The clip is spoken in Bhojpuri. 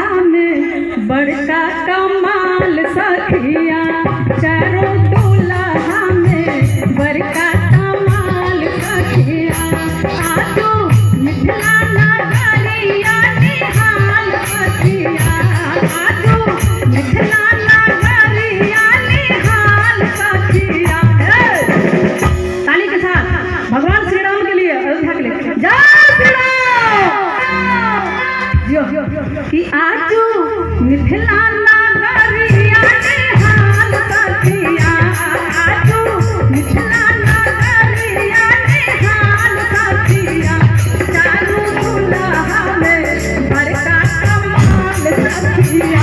दुल्हा में बड़का कमाल सखिया, चारों दुल्हा में बड़का कमाल सखिया। आजो मिथिला नगरिया निहाल सखिया, आजो मिथिला नगरिया निहाल सखिया। ताली के साथ भगवान श्री राम के लिए, अयोध्या के लिए जय श्री राम। कि आजो मिथिला नगरिया निहाल सखिया, आजो मिथिला नगरिया निहाल सखिया। चारों दुल्हा में बड़का कमाल सखिया।